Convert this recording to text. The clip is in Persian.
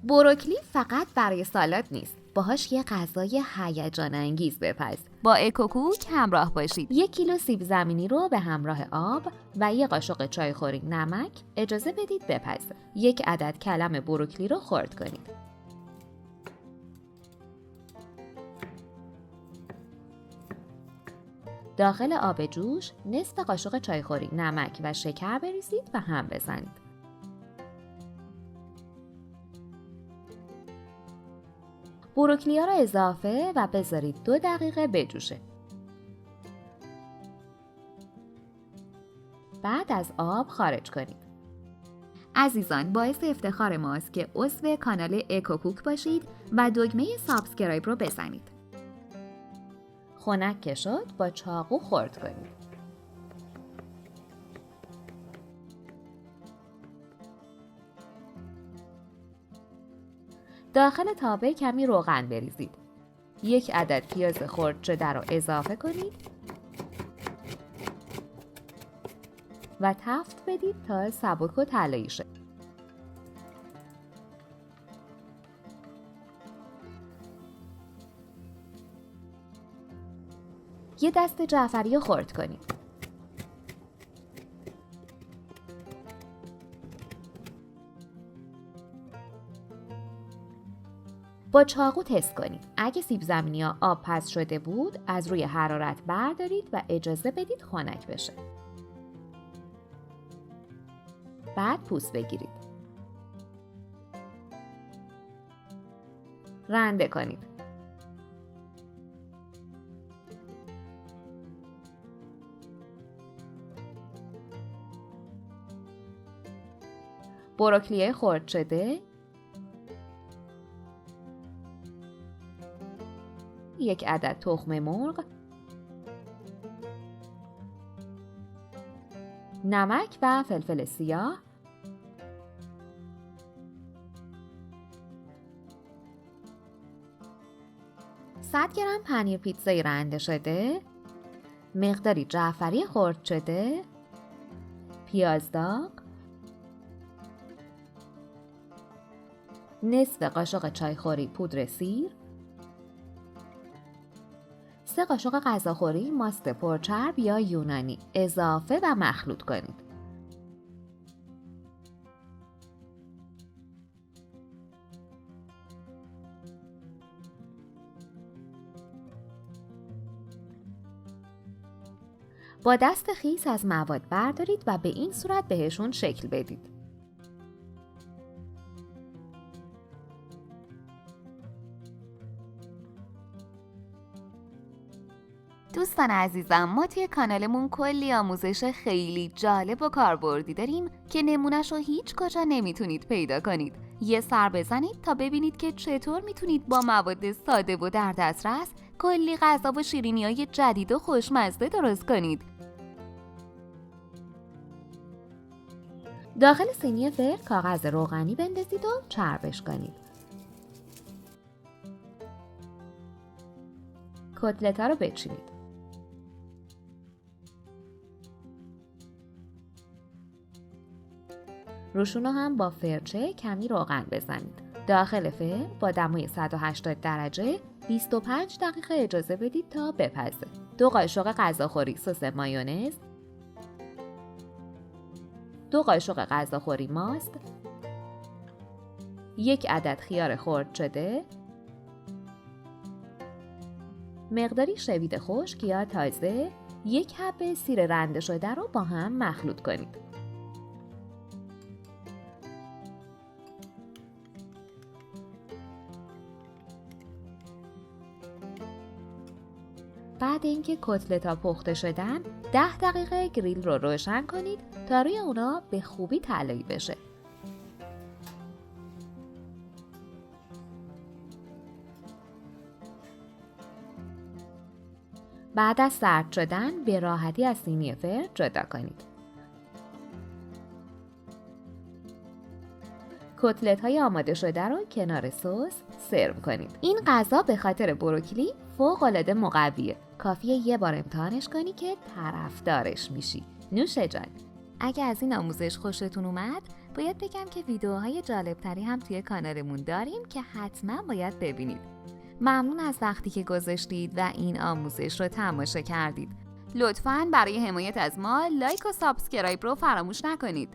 بروکلی فقط برای سالاد نیست، باهاش یه غذای هیجان انگیز بپز. با اکوکوک همراه باشید. 1 کیلو سیب زمینی رو به همراه آب و 1 قاشق چایخوری نمک اجازه بدید بپزه. 1 عدد کلم بروکلی رو خرد کنید. داخل آب جوش نصف قاشق چایخوری نمک و شکر بریزید و هم بزنید. بروکلی ها را اضافه و بذارید 2 دقیقه بجوشه. بعد از آب خارج کنید. عزیزان، باعث افتخار ماست که عضو کانال اکوکوک باشید و دکمه سابسکرایب رو بزنید. خنک که شد با چاقو خرد کنید. داخل تابه کمی روغن بریزید. 1 عدد پیاز خرد شده رو اضافه کنید و تفت بدید تا سبک و طلایی شه. یه دسته جعفری خرد کنید. با چاقو تست کنید. اگه سیب زمینی ها آب پز شده بود، از روی حرارت بردارید و اجازه بدید خنک بشه. بعد پوست بگیرید. رنده کنید. بروکلی خرد شده 1 عدد تخم مرغ، نمک و فلفل سیاه، صد گرم پنیر پیتزایی رنده شده، مقداری جعفری خرد شده، پیاز داغ، نصف قاشق چایخوری پودر سیر، 3 قاشق غذاخوری ماست پرچرب یا یونانی اضافه و مخلوط کنید. با دست خیس از مواد بردارید و به این صورت بهشون شکل بدید. دوستان عزیزم، ما توی کانالمون کلی آموزش خیلی جالب و کاربردی داریم که نمونه‌شو هیچ کجا نمیتونید پیدا کنید. یه سر بزنید تا ببینید که چطور میتونید با مواد ساده و در دسترس کلی غذا و شیرینی‌های جدید و خوشمزه درست کنید. داخل سینی فر کاغذ روغنی بندازید و چربش کنید. کتلت‌ها رو بچینید. روشون رو هم با فرچه کمی روغن بزنید. داخل فر با دمای 180 درجه 25 دقیقه اجازه بدید تا بپزه. 2 قاشق غذاخوری سس مایونز، 2 قاشق غذاخوری ماست، 1 عدد خیار خرد شده، مقداری شوید خشک یا تازه، 1 حب سیر رنده شده رو با هم مخلوط کنید. بعد اینکه کتلت‌ها پخته شدن 10 دقیقه گریل رو روشن کنید تا روی اونا به خوبی طلایی بشه. بعد از سرد شدن به راحتی از سینی فر جدا کنید. کتلت‌های آماده شده رو کنار سس سرو کنید. این غذا به خاطر بروکلی فوق‌العاده مقویه. کافیه یه بار امتحانش کنی که طرفدارش میشی. نوش جان. اگه از این آموزش خوشتون اومد، باید بگم که ویدیوهای جالبتری هم توی کانالمون داریم که حتما باید ببینید. ممنون از وقتی که گذاشتید و این آموزش رو تماشا کردید. لطفاً برای حمایت از ما لایک و سابسکرایب رو فراموش نکنید.